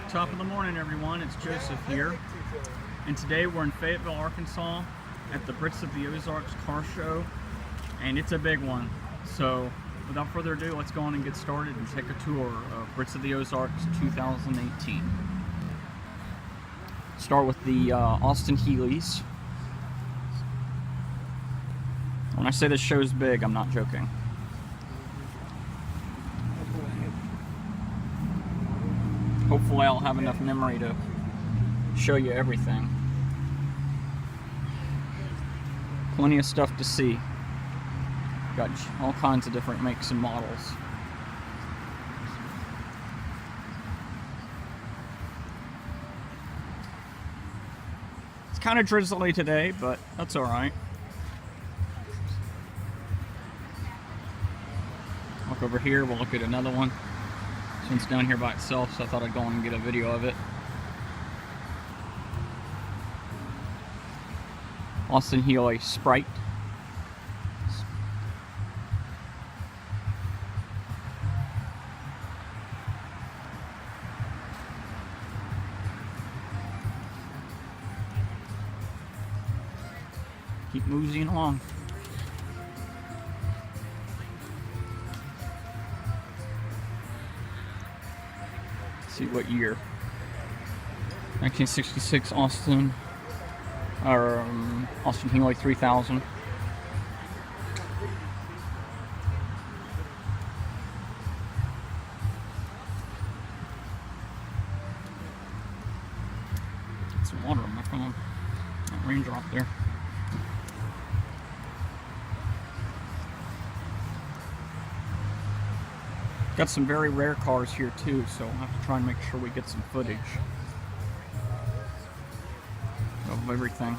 Top of the morning, everyone. It's Joseph here, and today we're in Fayetteville, Arkansas at the Brits of the Ozarks car show, and it's a big one. So without further ado, let's go on and get started and take a tour of Brits of the Ozarks 2018. Start with the Austin Healey's. When I say this show's big, I'm not joking. Hopefully I'll have enough memory to show you everything. Plenty of stuff to see. Got all kinds of different makes and models. It's kind of drizzly today, but that's alright. Look over here, we'll look at another one. This one's down here by itself, so I thought I'd go on and get a video of it. Austin Healey Sprite. Keep moseying along. See what year. 1966 Austin Healey 3000. Get some water on my phone. That raindrop there. Got some very rare cars here too, so I'll have to try and make sure we get some footage of everything.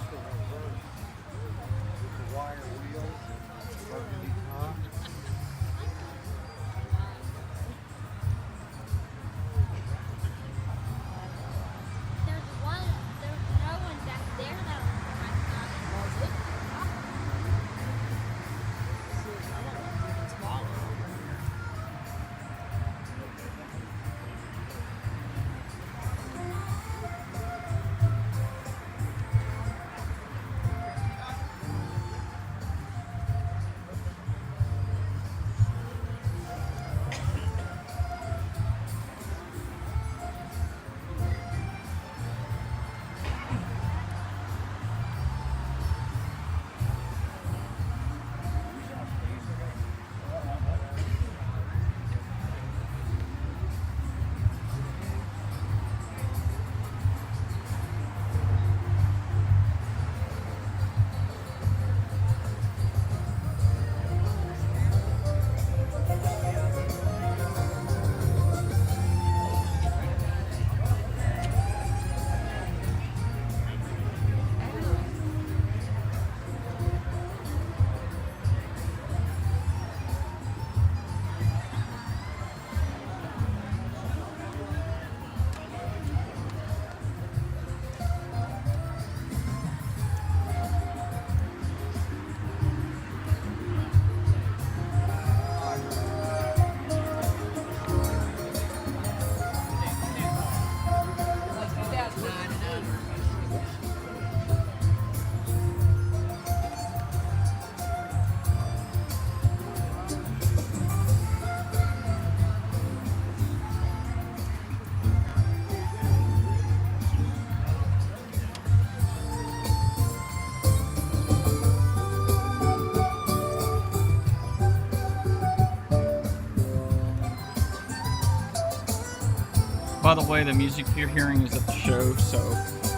By the way, the music you're hearing is at the show, so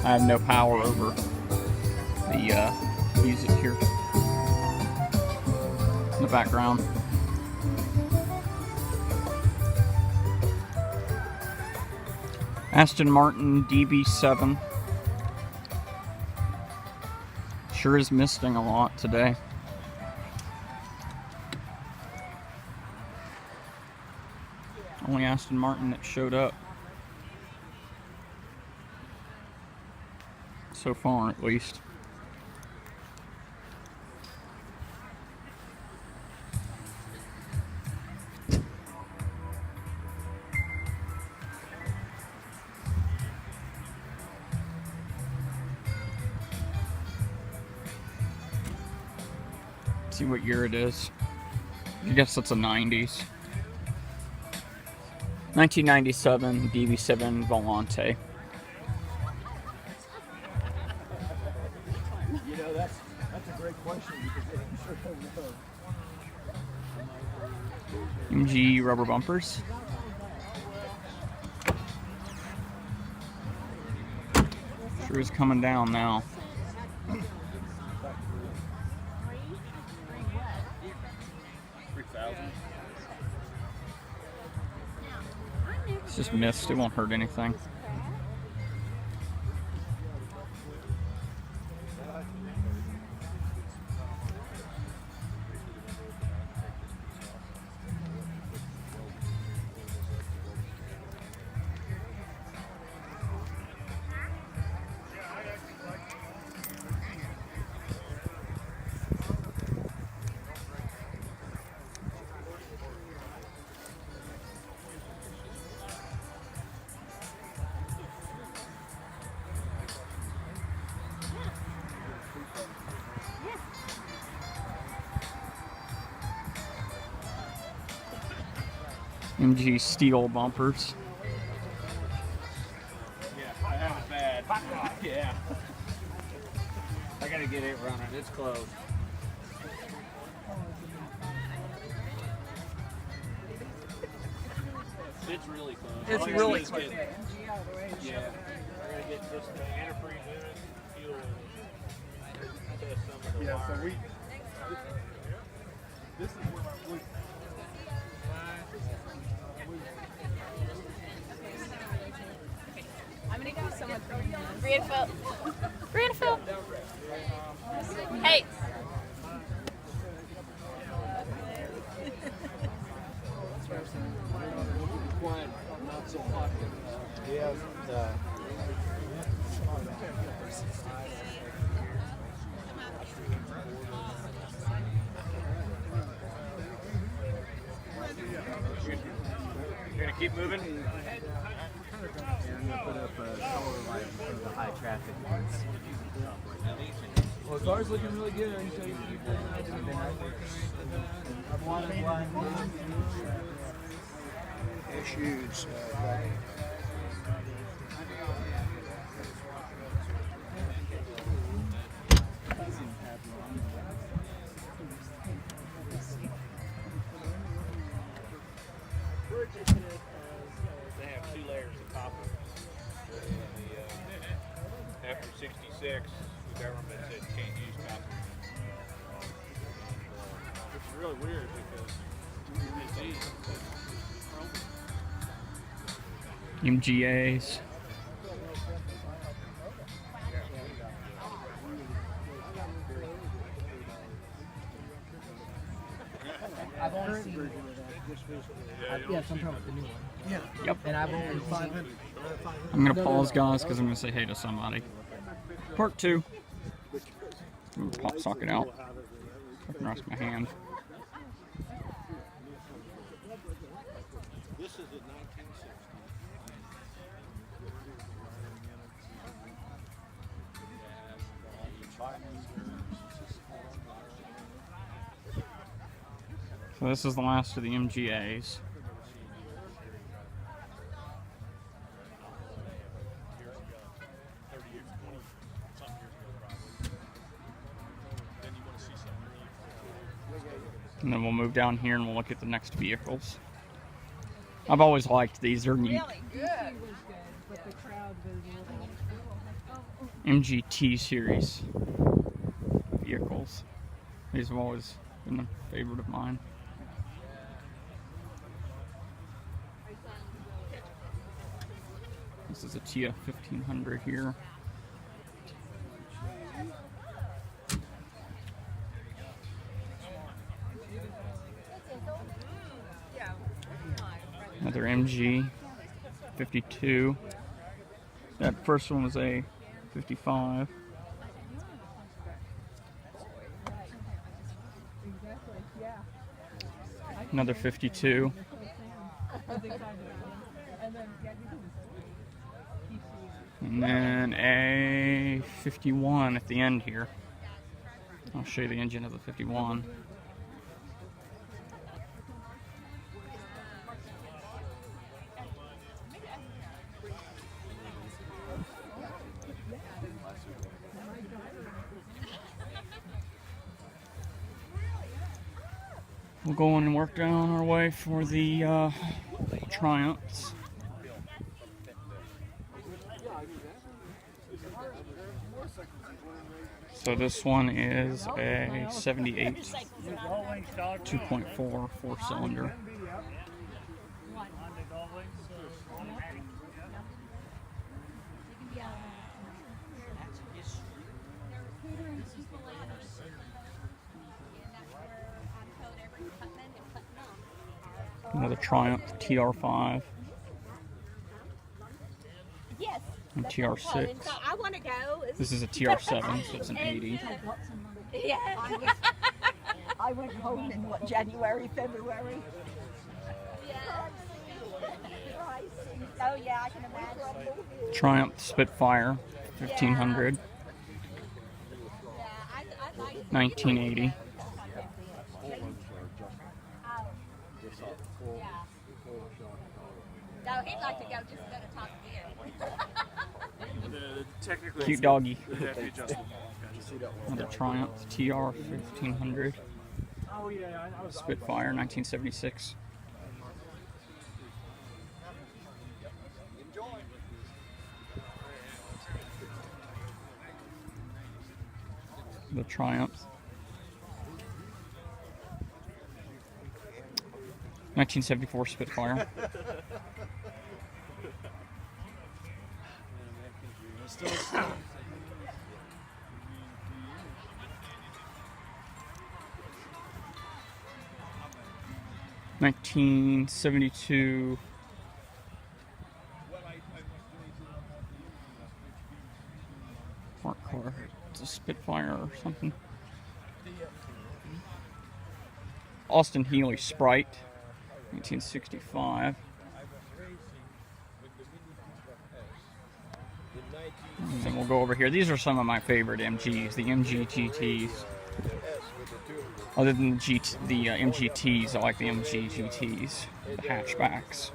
I have no power over the music here in the background. Aston Martin DB7. Sure is misting a lot today. Only Aston Martin that showed up. So far, at least. See what year it is. I guess it's a 90s. 1997 DB7 Volante. You know, that's a great question because I'm sure don't know. MG rubber bumpers. Sure is coming down now. It's just mist, it won't hurt anything. MG steel bumpers. Yeah, I have it bad. Yeah. I gotta get it running. It's closed. It's really close. It's really close. Yeah. I gotta get just the antifreeze in it, fuel in it. Test some of the Yeah, so wiring. this is where we I'm gonna give someone Brandfield. Brandfield. Hey. Quiet, not so hot. Yeah, you're gonna keep moving? I'm gonna put up a solar light for the high traffic ones. Well, the car's looking really good. So you keep that. issues. They have 2 layers of copper. After 66, the government said you can't use copper. Which is really weird because MGAs. I've only seen. Yes, I'm talking about the new one. Yeah. Yep. And I've only seen. I'm gonna pause, guys, because I'm gonna say hey to somebody. Part 2. Pop socket out. I can rest my hand. this is a 1960. So this is the last of the MGAs. And then we'll move down here and we'll look at the next vehicles. I've always liked these, they're neat. MGT series vehicles. These have always been a favorite of mine. This is a TF 1500 here. Another MG 52. That first one was a 55. Another 52. And then a 51 at the end here. I'll show you the engine of the 51. We'll go on and work down our way for the Triumphs. So this one is a 78 2.4 4-cylinder. Another Triumph TR5 Yes. and TR6. I want to go. This is a TR7, so it's an 80. Yeah. I went home in what, January, February? Oh yeah, I can imagine. Triumph Spitfire 1500, Yeah, I like 1980. No, he'd like to go just go to Top Gear. Technically, Cute doggy. it'd have to be adjustable. Another Triumph TR 1500 Oh yeah, I was Spitfire 1976. The Triumph 1974 Spitfire. (1972) Park car. It's a Spitfire or something. Austin Healey Sprite, 1965. And then we'll go over here. These are some of my favorite MGs, the MG GTs. Other than the MGTs, I like the MG GTs, the hatchbacks.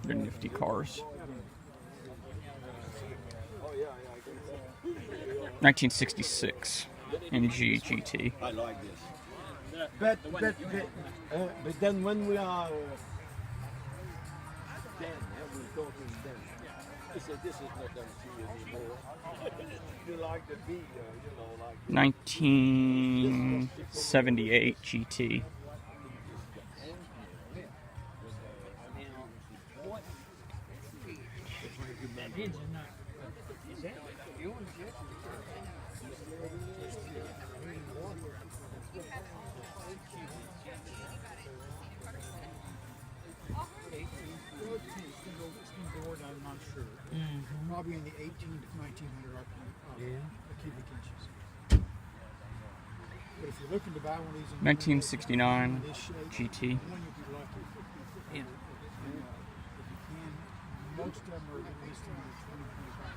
They're nifty cars. 1966 MG GT. I like this. But then when we are then, we're talking then. He said, this is not MG anymore. You like the B, you know, like 1978 GT. I'm not sure. Probably in the 18 to 1900 cubic inches. But if you're looking to buy one of these, 1969 this shape, GT. one you'll be lucky. If you can, most of them are at least in the 20, 25.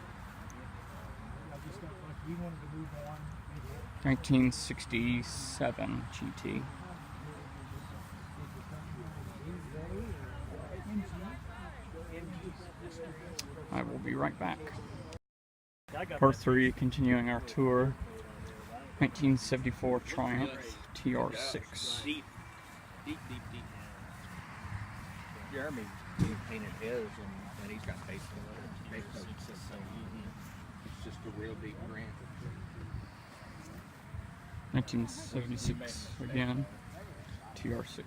I just got like we wanted to move on. 1967 GT. I will be right back. Part 3, continuing our tour. 1974 Triumph TR6. deep. Jeremy painted his, and he's got base coats. It's just a real deep grant. 1976 again. TR6.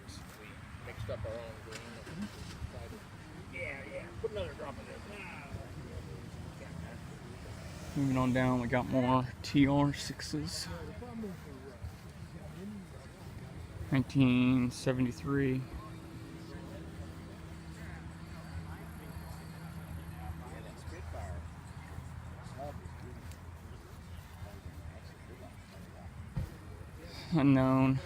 Mixed up our own green. Yeah. Put another drop of this. Moving on down, we got more TR6s. 1973. Unknown.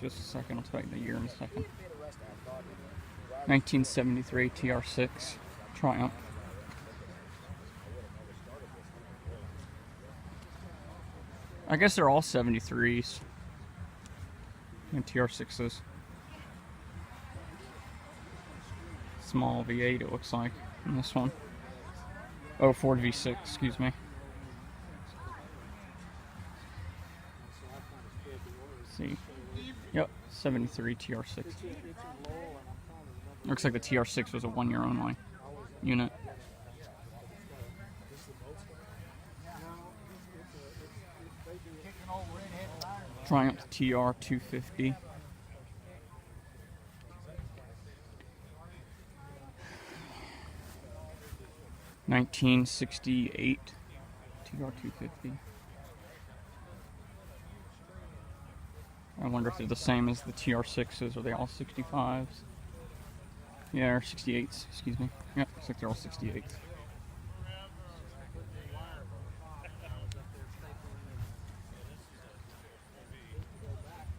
Just a second, I'll tell you the year in a second. 1973 TR6 Triumph. I guess they're all 73s and TR6s. Small V8 it looks like in this one. Oh, Ford V6, excuse me. 73 TR6. Looks like the TR6 was a 1 year only unit. Triumph TR250. $1968 TR250. I wonder if they're the same as the TR6s. Are they all 65s? Yeah, or 68s, excuse me. Yep, looks like they're all 68s.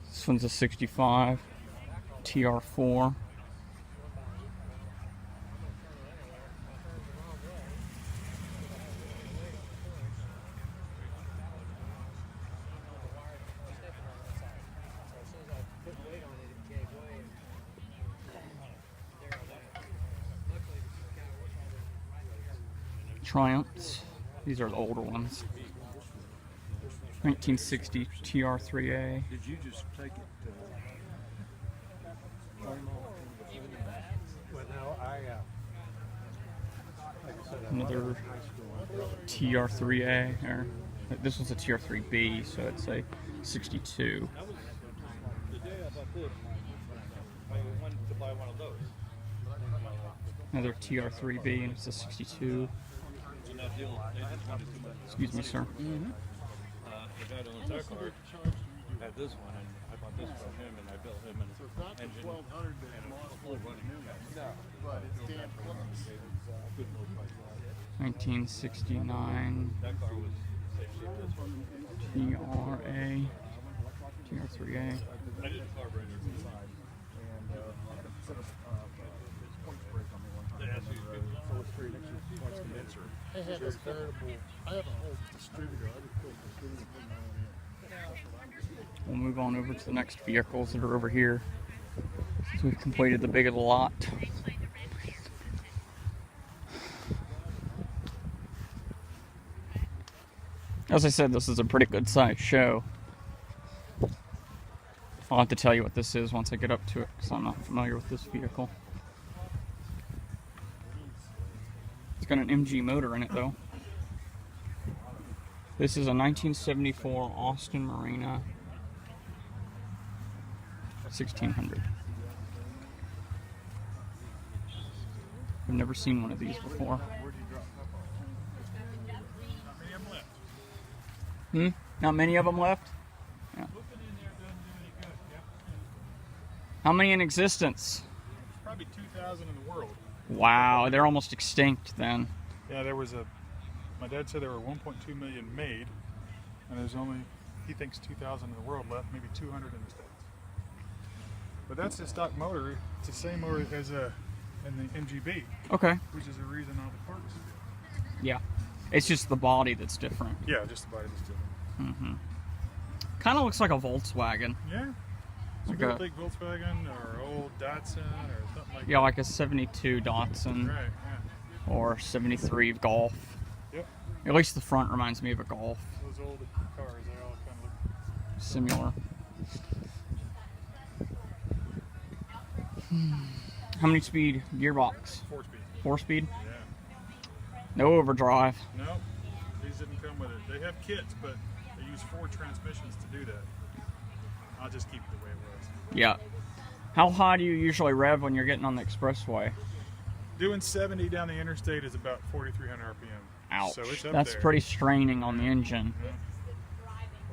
This one's a 65 TR4. Triumphs. These are the older ones. 1960 TR3A. Did you just take it to Well, no, Another TR3A. Or this one's a TR3B, so it's a 62. The day I bought this, I wanted to buy one of those. Another TR3B, and it's a 62. So that deal, they just wanted too much. Excuse me, sir. The guy that owns our car had this one, and I bought this from him, and I built him an engine and a full running car. but it's damn close. 1969 That car was TRA. TR3A. I did a carburetor inside. I have a veritable, I have a whole distributor. I just put a distributor put mine in. We'll move on over to the next vehicles that are over here. So we've completed the big of the lot. As I said, this is a pretty good sized show. I'll have to tell you what this is once I get up to it, because I'm not familiar with this vehicle. It's got an MG motor in it, though. This is a 1974 Austin Marina 1600. I've never seen one of these before. Not many of them left? Yeah. How many in existence? Probably 2,000 in the world. Wow, they're almost extinct then. Yeah, there was my dad said there were 1.2 million made, and there's only, he thinks 2,000 in the world left, maybe 200 in the States. But that's the stock motor. It's the same motor as in the MGB, Okay. which is the reason all the parts. Yeah. It's just the body that's different. Yeah, just the body is different. Kind of looks like a Volkswagen. Yeah. It's Like a a- big Volkswagen or old Datsun or something like Yeah, like a 72 Datsun that. Right, yeah. or 73 Golf. Yep. At least the front reminds me of a Golf. Those old cars, they all kind of look. Similar. How many speed gearbox? 4-speed. 4-speed? Yeah. No overdrive. No, these didn't come with it. They have kits, but they use 4 transmissions to do that. I'll just keep it the way it was. Yeah. How high do you usually rev when you're getting on the expressway? Doing 70 down the interstate is about 4,300 RPM. Ouch. So it's up That's there. pretty straining on the engine. Yeah.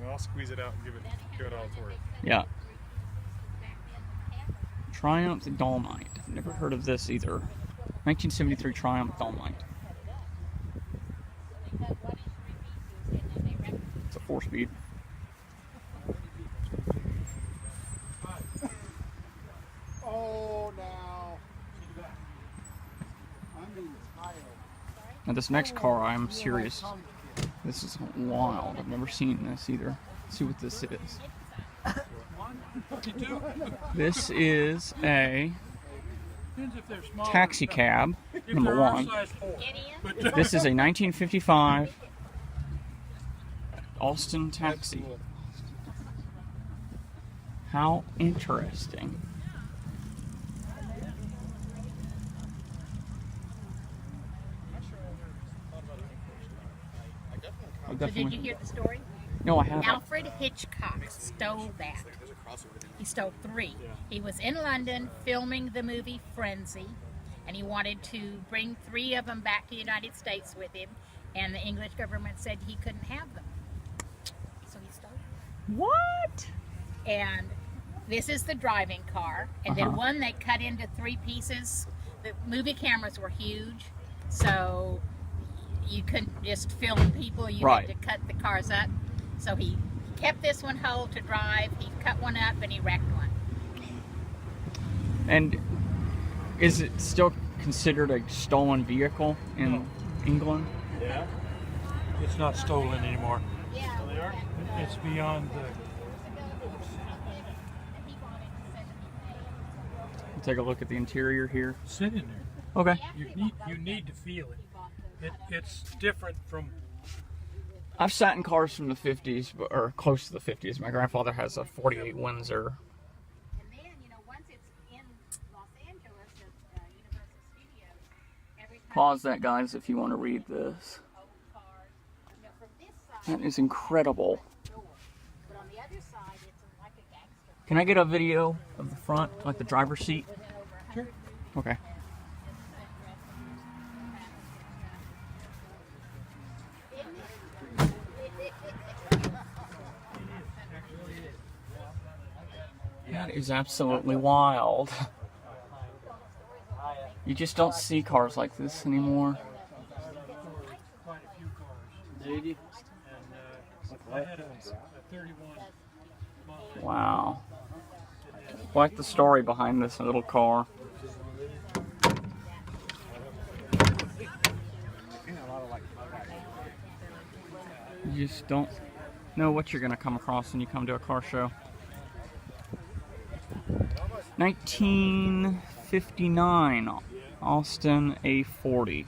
Well, I'll squeeze it out and give it all it's worth. Yeah. Triumph Dolomite. I've never heard of this either. 1973 Triumph Dolomite. It's a 4-speed. Oh, now. I'm being tired. Now this next car, I'm serious. This is wild. I've never seen this either. Let's see what this is. This is a taxi cab, number one. This is a 1955 Austin taxi. How interesting. So did you hear the story? No, I haven't. Alfred Hitchcock stole that. He stole 3. He was in London filming the movie Frenzy, and he wanted to bring 3 of them back to the United States with him, and the English government said he couldn't have them. So he stole them. What? And this is the driving car, and then one they cut into 3 pieces. The movie cameras were huge, so you couldn't just film people, you Right. had to cut the cars up. So he kept this one whole to drive, he cut one up, and he wrecked one. And is it still considered a stolen vehicle in England? Yeah. It's not stolen anymore. Yeah. It's beyond the. Take a look at the interior here. Sit in there. Okay. You need to feel it. It's different from. I've sat in cars from the 50s, or close to the 50s. My grandfather has a 48 Windsor. And then, once it's in Los Angeles at Universal Studios, every time Pause that, guys, if you want to read this. old cars, from this side, That is incredible. door. But on the other side, it's like a gangster. Can I get a video of the front, like the driver's seat? Sure. Okay. That is absolutely wild. You just don't see cars like this anymore. Quite a few cars. Did you? And I had a 31 model. Wow. Quite the story behind this little car. You just don't know what you're going to come across when you come to a car show. 1959 Austin A40.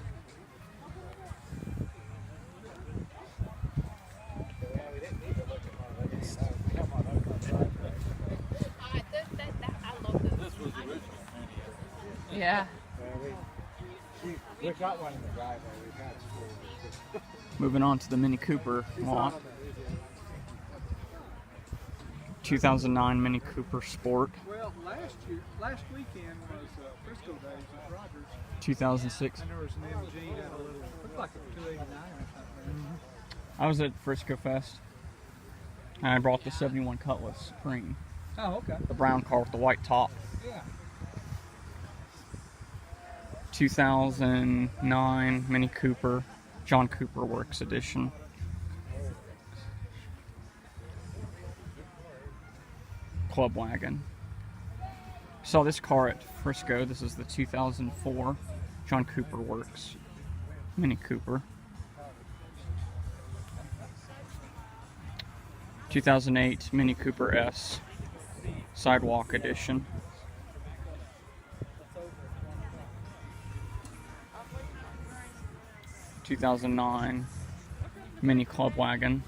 I love this. This was the original. Yeah. We've got one in the driveway. We've got Moving on to the Mini Cooper lot. 2009 Mini Cooper Sport. Well, last weekend was Frisco Days at Rogers. 2006. And there was an MG had a little, looked like a 289 or something. I was at Frisco Fest. And I brought the 71 Cutlass green. Oh, okay. The brown car with the white top. Yeah. 2009 Mini Cooper, John Cooper Works Edition. Club wagon. Saw this car at Frisco. This is the 2004 John Cooper Works Mini Cooper. 2008 Mini Cooper S Sidewalk Edition. (2009) Mini Club Wagon.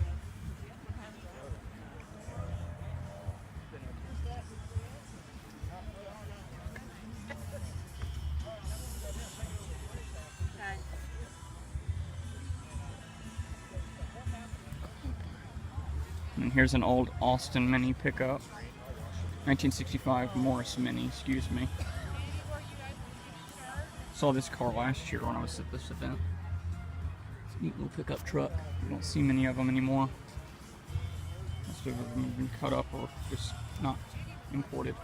And here's an old Austin Mini pickup. 1965 Morris Mini, excuse me. Saw this car last year when I was at this event. It's a neat little pickup truck. You don't see many of them anymore. Most of them have been cut up or just not imported.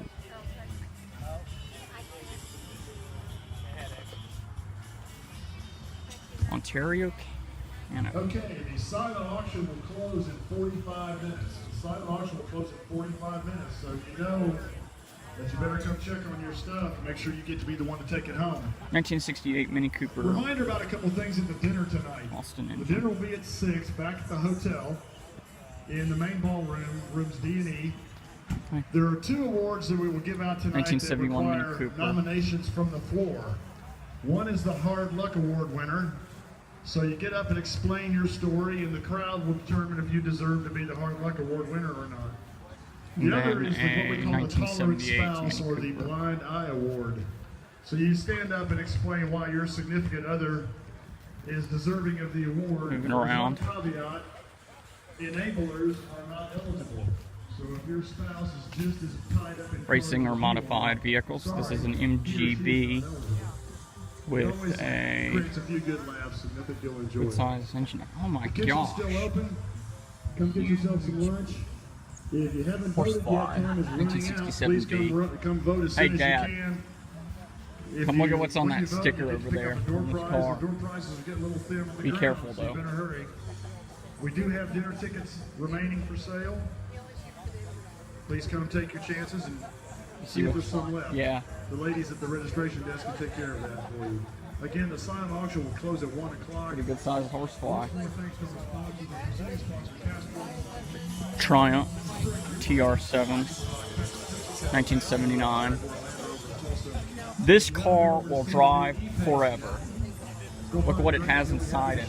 Ontario, Canada. Okay, the silent auction will close in 45 minutes. The silent auction will close in 45 minutes, so you know that you better come check on your stuff and make sure you get to be the one to take it home. 1968 Mini Cooper. Reminder about a couple things at the dinner tonight. Austin The engine. dinner will be at 6 back at the hotel in the main ballroom, rooms D&E. Okay. There are 2 awards that we will give out tonight that 1971 Mini require Cooper. nominations from the floor. One is the Hard Luck Award winner. So you get up and explain your story, and the crowd will determine if you deserve to be the Hard Luck Award winner or not. And The other then is what we a call the tolerant 1978 spouse Mini or the Cooper. blind eye award. So you stand up and explain why your significant other is deserving of the award. Moving There's one around. caveat, enablers are not eligible. So if your spouse is just as tied up in Racing cars or as you modified are, vehicles. This sorry, is an he or she is MGB not eligible. It with always a creates a few good laughs, and I think you'll enjoy good it. size engine. Oh my The kitchen's gosh. still open. Come get yourself some lunch. If you haven't voted yet, Horsefly, time is running out. 1967 Please B. come vote as Hey, soon as Dad. you can. If Come look you- at what's on when that you vote, sticker you get to over pick there up a door on this prize. car. The door prizes are getting a little thin on the Be ground, careful, so you though. better hurry. We do have dinner tickets remaining for sale. Please come take your chances and see if there's some left. Yeah. The ladies at the registration desk can take care of that for you. Again, the silent auction will close at 1 o'clock. Pretty good size horsefly. Thanks to the sponsors, the presenting sponsor, Casper. Triumph TR7, 1979. This car will drive forever. Look at what it has inside it.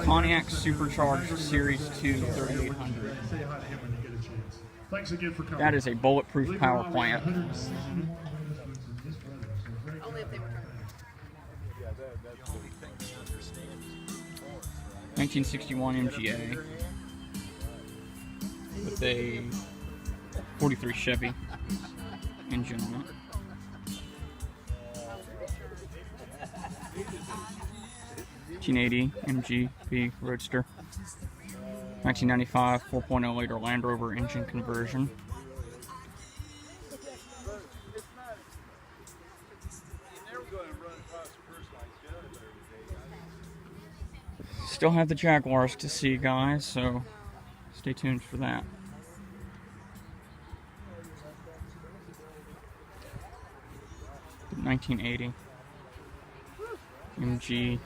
Pontiac Supercharged Series 2 3800. Thanks again for coming. That is a bulletproof power plant. Only if they were trying. 1961 MGA with a 43 Chevy engine on it. $1980 MGB Roadster. 1995 4.0 liter Land Rover engine conversion. Still have the Jaguars to see, guys, so stay tuned for that. The 1980 MGB.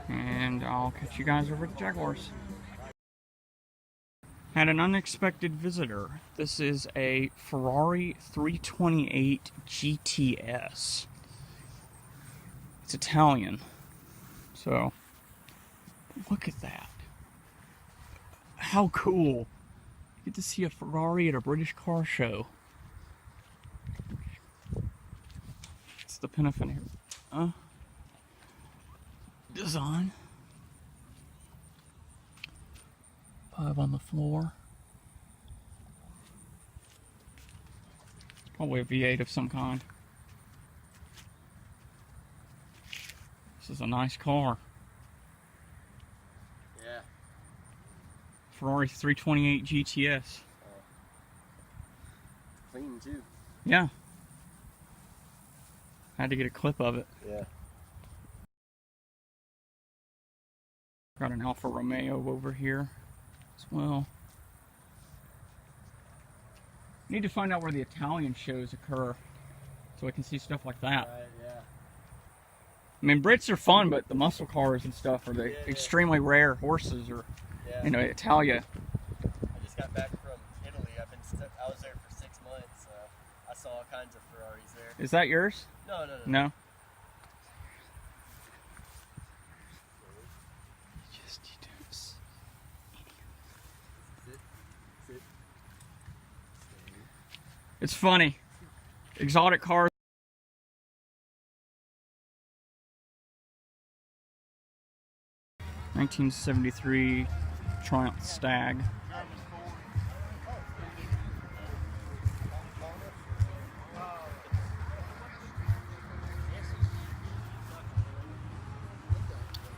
And I'll catch you guys over at the Jaguars. Had an unexpected visitor. This is a Ferrari 328 GTS. It's Italian. So, look at that. How cool. You get to see a Ferrari at a British car show. It's the Pinafine here. Design. 5 on the floor. Probably a V8 of some kind. This is a nice car. Yeah. Ferrari 328 GTS. Clean too. Yeah. Had to get a clip of it. Yeah. Got an Alfa Romeo over here as well. Need to find out where the Italian shows occur so I can see stuff like that. Right, yeah. I mean, Brits are fun, but the muscle cars and stuff are the extremely rare horses, or you know, Italia. I just got back from Italy. I was there for 6 months. I saw all kinds of Ferraris there. Is that yours? No. No. It's funny. Exotic cars. '73 Triumph Stag.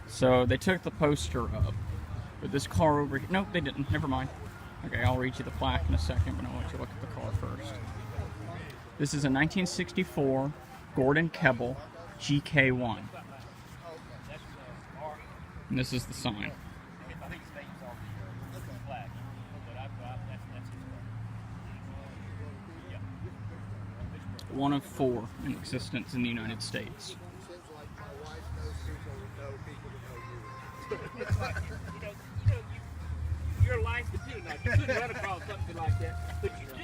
So they took the poster up, but this car over here. Nope, they didn't. Never mind. Okay, I'll read you the plaque in a second, but I want you to look at the car first. This is a 1964 Gordon Kebbell GK1. And this is the sign. One of 4 in existence in the United States. Your life is too. Like, you couldn't run across something like that, but you do.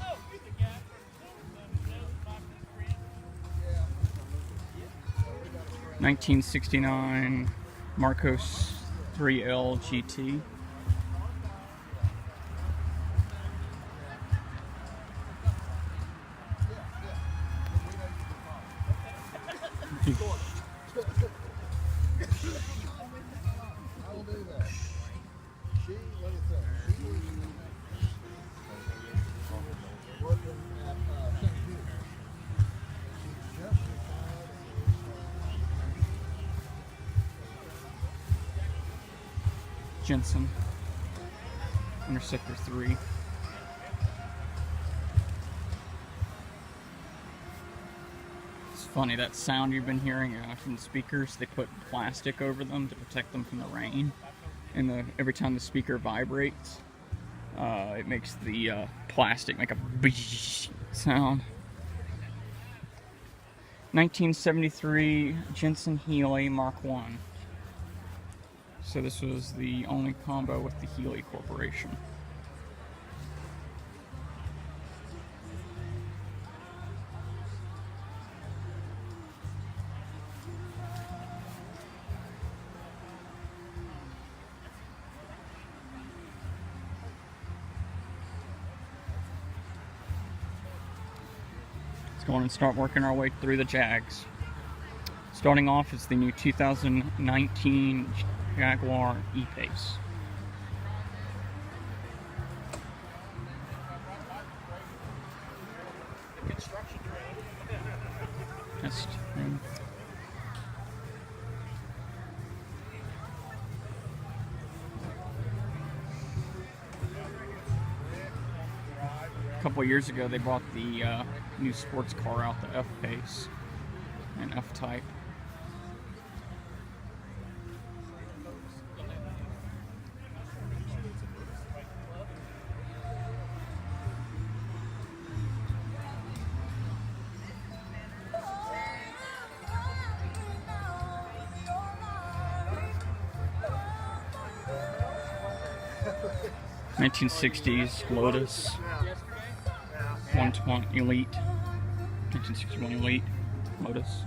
Oh, you're the guy from 1969 Marcos 3L GT. Jensen, Interceptor 3. It's funny, that sound you've been hearing from the speakers, they put plastic over them to protect them from the rain. And every time the speaker vibrates, it makes the plastic make a sound. 1973 Jensen Healy Mark 1. So this was the only combo with the Healy Corporation. Let's go on and start working our way through the Jags. Starting off is the new 2019 Jaguar E-Pace. Test. A couple years ago, they brought the new sports car out, the F-Pace and F-Type. '60s Lotus 120 Elite, 1961 Elite Lotus.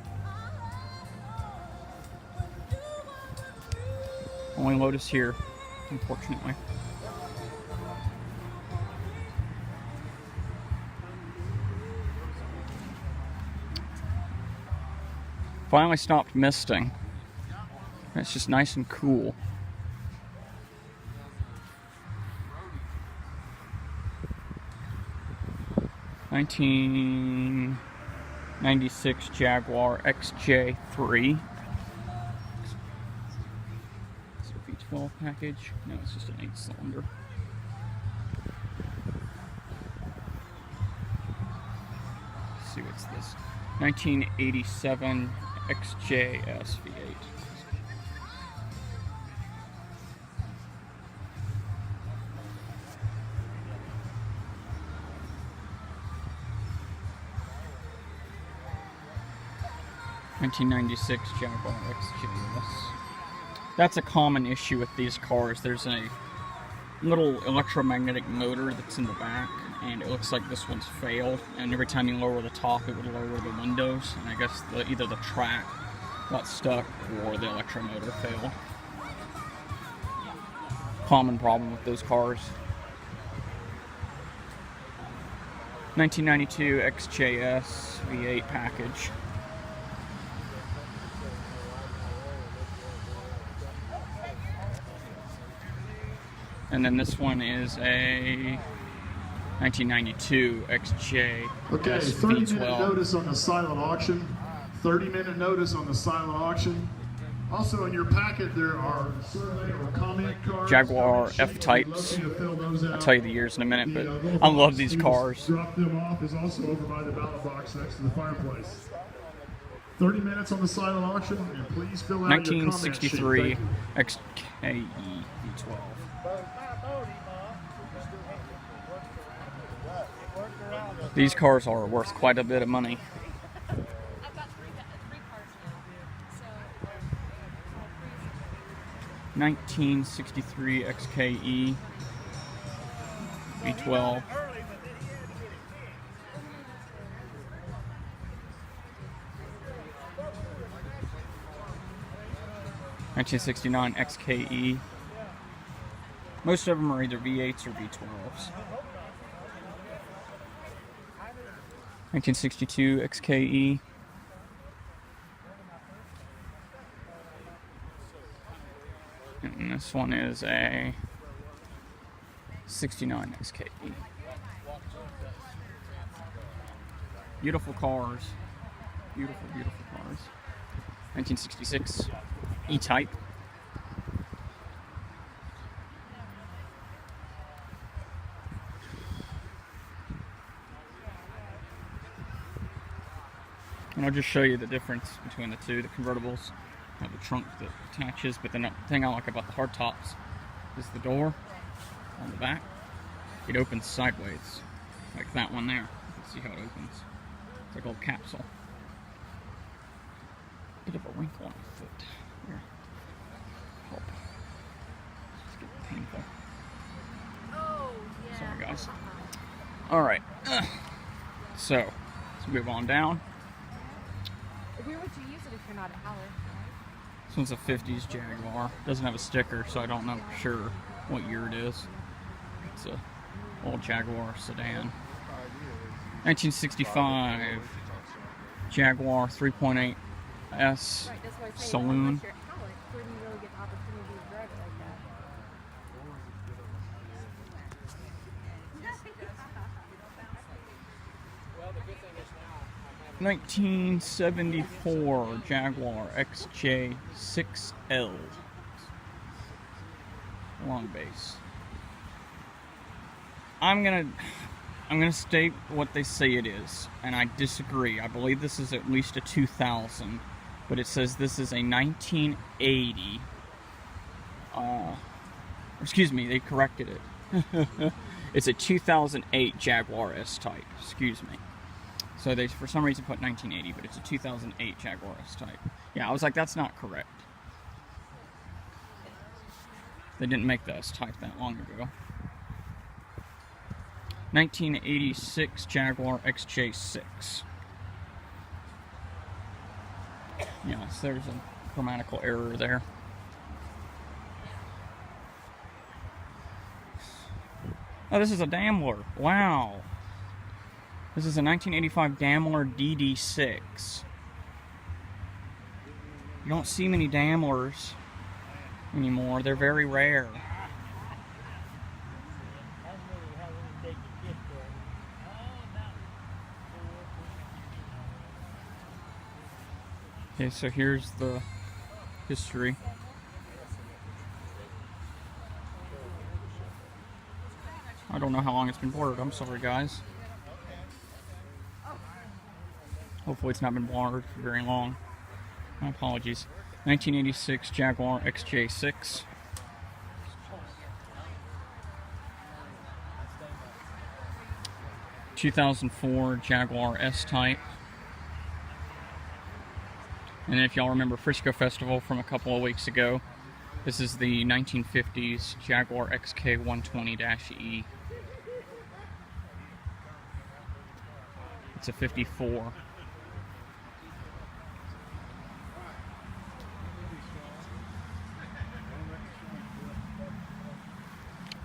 Only Lotus here, unfortunately. Finally stopped misting. It's just nice and cool. '96 Jaguar XJ3. Is it a V12 package? No, it's just an 8-cylinder. Let's see, what's this? 1987 XJS V8. '96 Jaguar XJS. That's a common issue with these cars. There's a little electromagnetic motor that's in the back, and it looks like this one's failed. And every time you lower the top, it would lower the windows. And I guess either the track got stuck or the electromotor failed. Common problem with those cars. 1992 XJS V8 package. And then this one is a 1992 XJ Okay, V12. 30-minute notice on the silent auction. 30-minute notice on the silent auction. Also in your packet there are survey or comment cards. Jaguar F-Types. I'll tell you the years in a minute, but I love these cars. Drop them off is also over by the ballot box next to the fireplace. 30 minutes on the silent auction, and please fill out your comment sheet. 1963 XKE V12. These cars are worth quite a bit of money. I've got three cars now. So 1963 XKE V12. 1969 XKE. Most of them are either V8s or V12s. 1962 XKE. And this one is a 69 XKE. Beautiful cars. Beautiful, beautiful cars. 1966 E-Type. And I'll just show you the difference between the two. The convertibles have the trunk that attaches, but the thing I like about the hardtops is the door on the back. It opens sideways, like that one there. You can see how it opens. It's like a little capsule. Bit of a wrinkle on the foot. Here. Help. It's getting painful. Oh, yeah. Sorry, guys. Alright. So, let's move on down. Where would you use it if you're not at Howard? This one's a 50s Jaguar. Doesn't have a sticker, so I don't know for sure what year it is. It's a old Jaguar sedan. 1965 Jaguar 3.8S Saloon. Where do you really get the opportunity to drive it like that? 1974 Jaguar XJ6L. Long base. I'm gonna state what they say it is, and I disagree. I believe this is at least a 2000, but it says this is a 1980. Excuse me, they corrected it. It's a 2008 Jaguar S-Type. Excuse me. So they, for some reason, put 1980, but it's a 2008 Jaguar S-Type. Yeah, I was like, that's not correct. They didn't make the S-Type that long ago. 1986 Jaguar XJ6. Yeah, so there's a grammatical error there. Oh, this is a Daimler. Wow. This is a 1985 Daimler DD6. You don't see many Daimlers anymore. They're very rare. Okay, so here's the history. I don't know how long it's been blurred. I'm sorry, guys. Hopefully it's not been blurred for very long. My apologies. 1986 Jaguar XJ6. (2004) Jaguar S-Type. And if y'all remember Frisco Festival from a couple of weeks ago, this is the 1950s Jaguar XK120-E. It's a 54.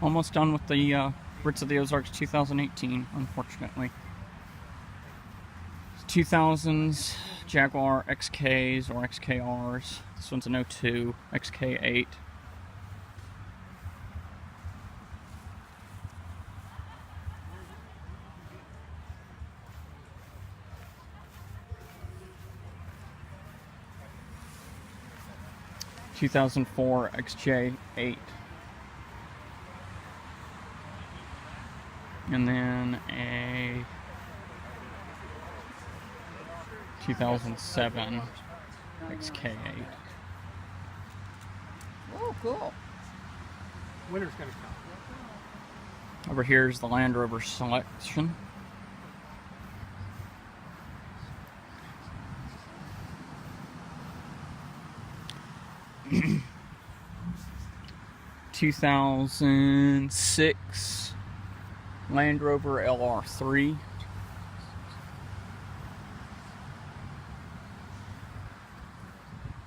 Almost done with the Brits of the Ozarks 2018, unfortunately. 2000s Jaguar XKs or XKRs. This one's an 02 XK8. (2004) XJ8. And then a 2007 XK8. Oh, cool. Winter's gonna come. Over here is the Land Rover selection. (2006) Land Rover LR3.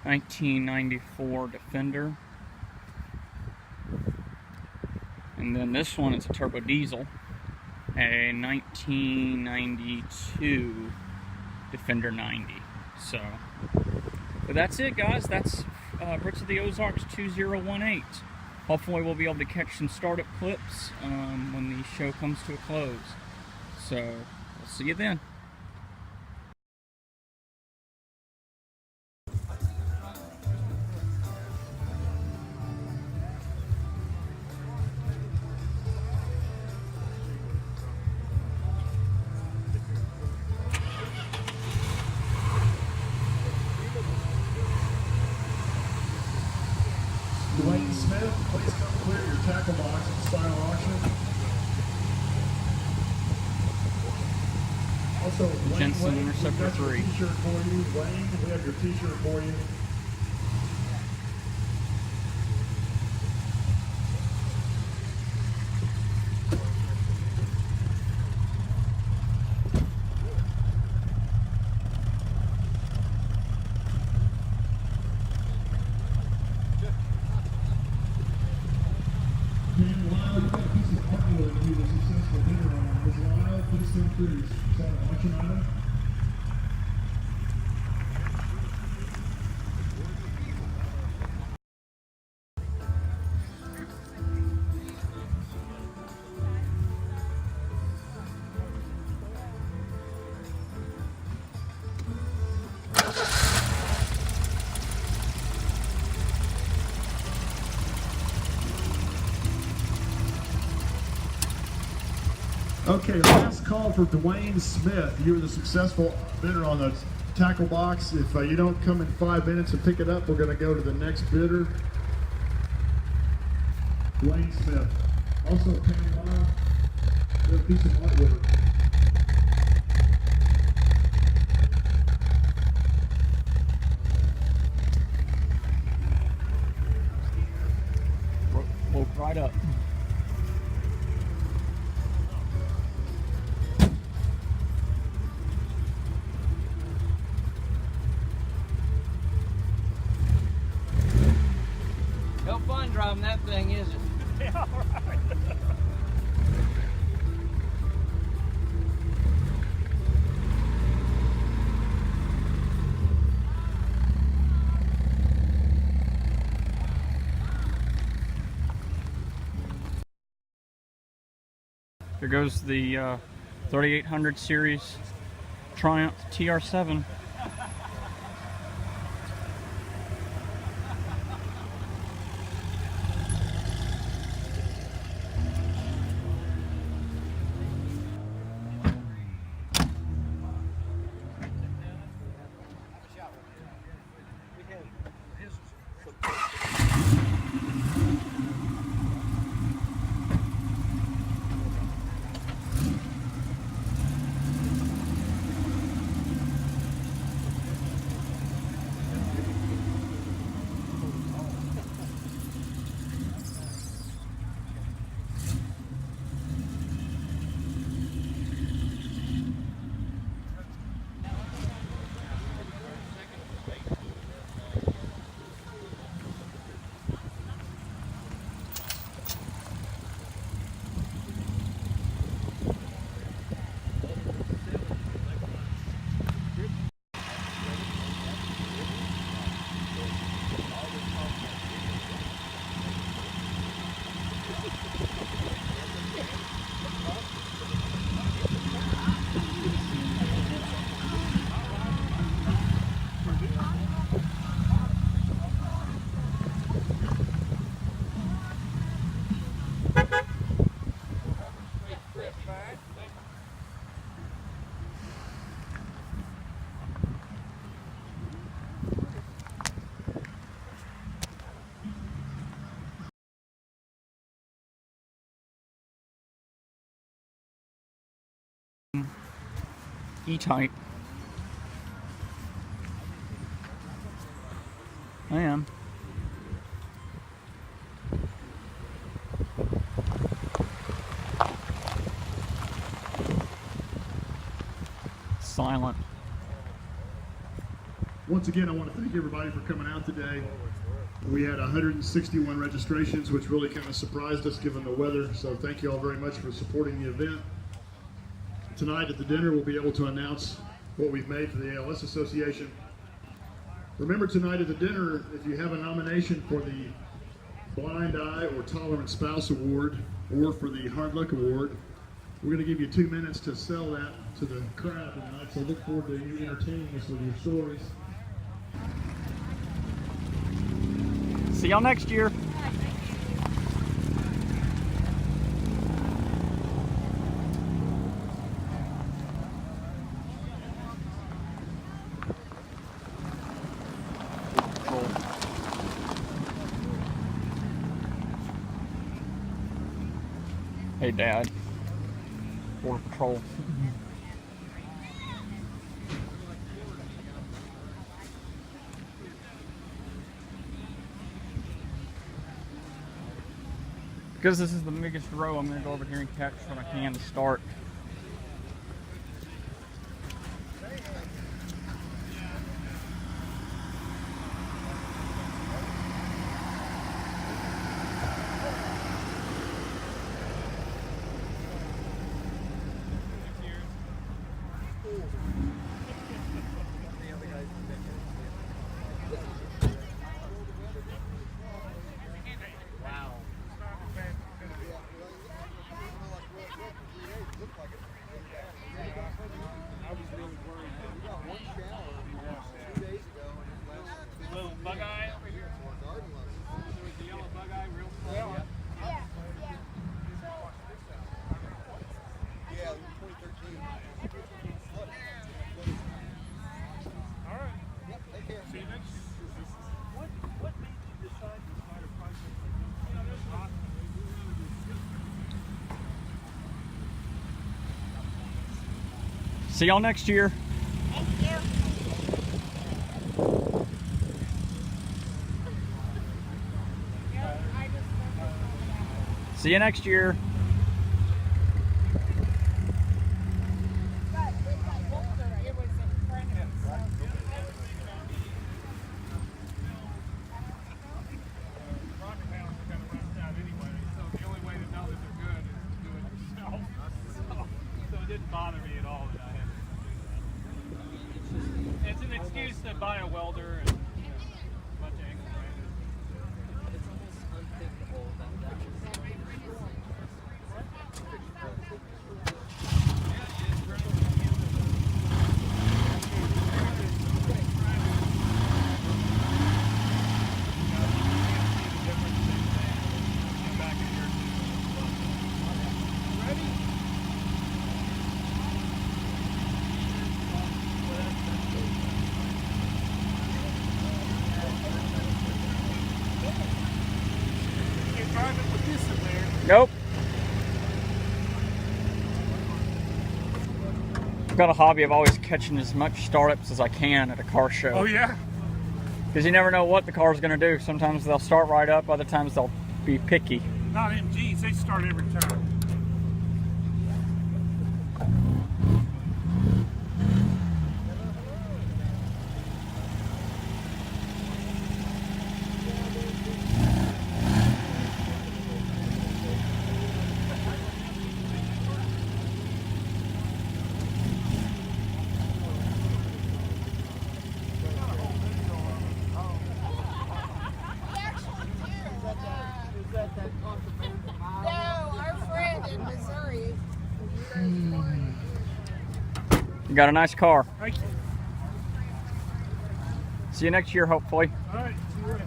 1994 Defender. And then this one is a turbo diesel, a 1992 Defender 90. So, but that's it, guys. That's Brits of the Ozarks 2018. Hopefully we'll be able to catch some startup clips when the show comes to a close. So, we'll see you then. Dwayne Smith, please come clear your tackle box at the silent auction. Also, Wayne, Jensen we've Interceptor got your 3. T-shirt for you. Wayne, we have your T-shirt for you. Dan Lyle, you've got a piece of artwork you were successful bidder on. Ms. Lyle, please come through. Is that an auction item? Okay, last call for Dwayne Smith. You were the successful bidder on the tackle box. If you don't come in 5 minutes and pick it up, we're going to go to the next bidder. Dwayne Smith. Also, Pam Lyle, you have a piece of artwork. Woke right up. No fun driving that thing, is it? Yeah, right. Here goes the 3800 series Triumph TR7. E-Type. I am. Silent. Once again, I want to thank everybody for coming out today. We had 161 registrations, which really kind of surprised us given the weather. So thank you all very much for supporting the event. Tonight at the dinner, we'll be able to announce what we've made for the ALS Association. Remember tonight at the dinner, if you have a nomination for the Blind Eye or Tolerant Spouse Award or for the Hard Luck Award, we're going to give you 2 minutes to sell that to the crowd tonight. So look forward to you entertaining us with your stories. See y'all next year. Hey, Dad. Border Patrol. Because this is the biggest row, I'm going to go over here and catch what I can to start. See y'all next year. Thank you. See you next year. It's an excuse to buy a welder and a bunch of angle grinders. It's almost unthinkable that that was. Nope. I've got a hobby of always catching as much startups as I can at a car show. Oh yeah? Because you never know what the car's going to do. Sometimes they'll start right up, other times they'll be picky. Not MGs, they start every time. You got a nice car. Thank you. See you next year, hopefully. All right, see you later.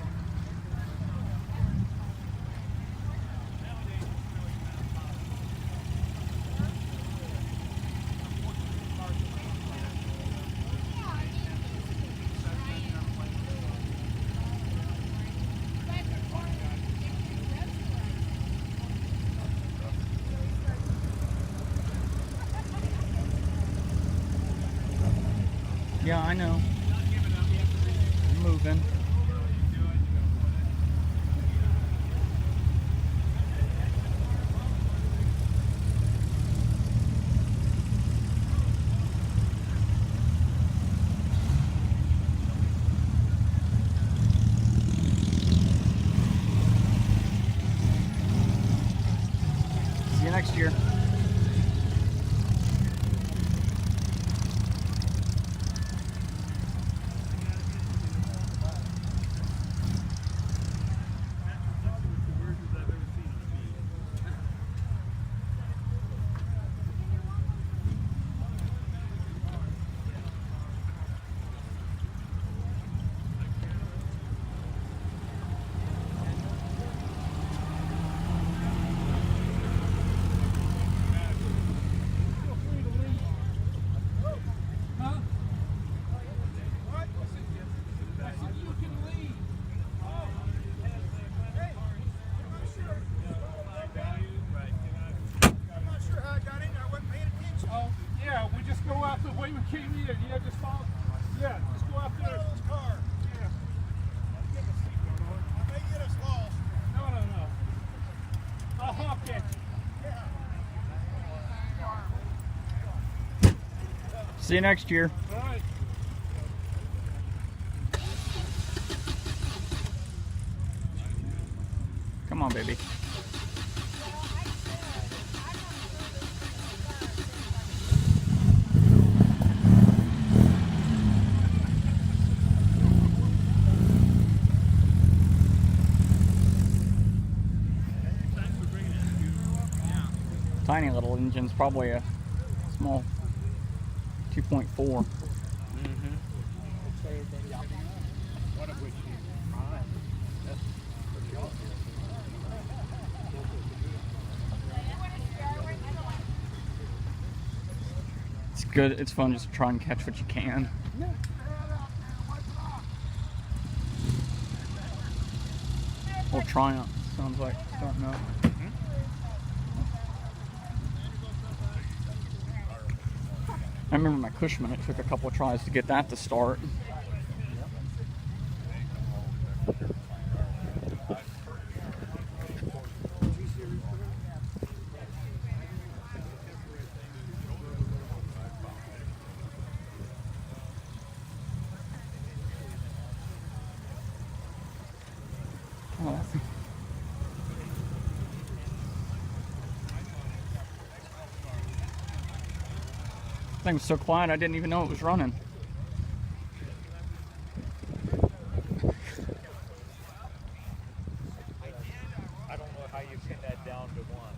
Yeah, I know. I'm moving. next year. Yeah, we just go out the way we came in. Yeah, just follow. Yeah, just go out there. Car. Yeah. I may get us lost. No. I'll hop at you. See you next year. All right. Come on, baby. Tiny little engine's probably a small 2.4. One of which is fine. That's pretty awesome. It's good. It's fun just to try and catch what you can. Well, Triumph sounds like starting up. I remember my Cushman, it took a couple of tries to get that to start. Oh. Thing was so quiet I didn't even know it was running. I don't know how you pin that down to one.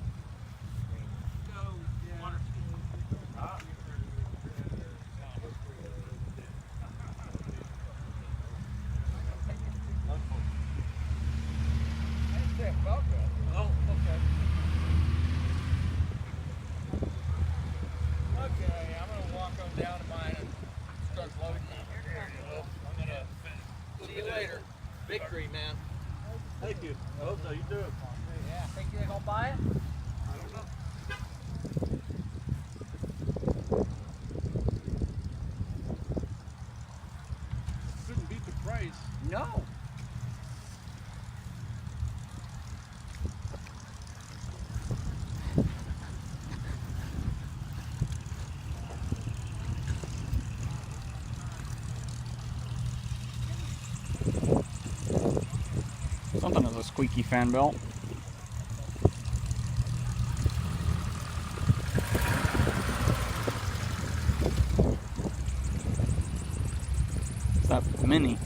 Oh, okay. Okay, I'm gonna walk on down to mine and start loading it. I'm gonna see you later. Victory, man. Thank you. I hope so. You do it. Yeah, think you're gonna buy it? I don't know. Shouldn't beat the price. No. Something is a squeaky fan belt. It's that mini.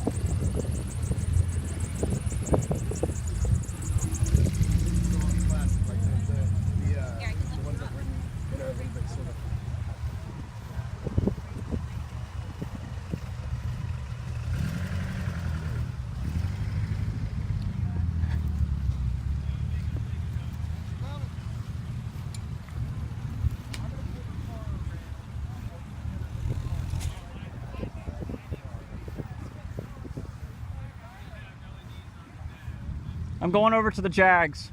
I'm going over to the Jags.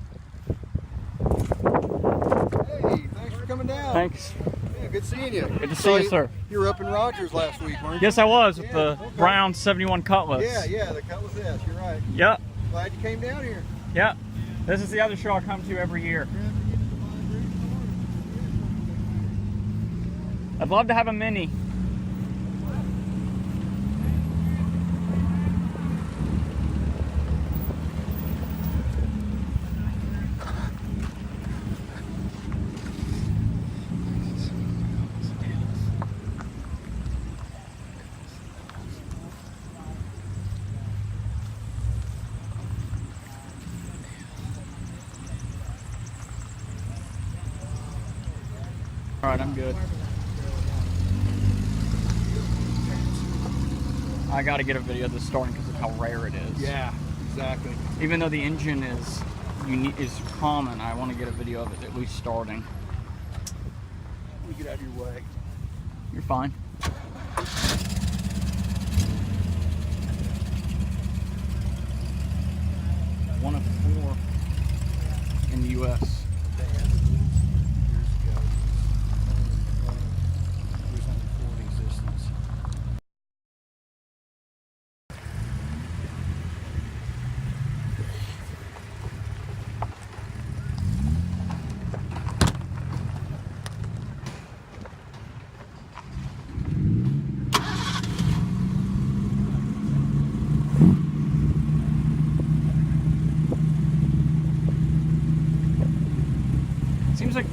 Hey, thanks for coming down. Thanks. Yeah, good seeing you. Good to see you, sir. You were up in Rogers last week, weren't you? Yes, I was with Yeah, the okay. Brown 71 Cutlass. Yeah, the Cutlass S, you're right. Yep. Glad you came down here. Yep. This is the other show I come to every year. I'd love to have a mini. Alright, I'm good. I gotta get a video of this starting because of how rare it is. Yeah, exactly. Even though the engine is common, I want to get a video of it at least starting. Let me get out of your way. You're fine. One of 4 in the U.S. Seems like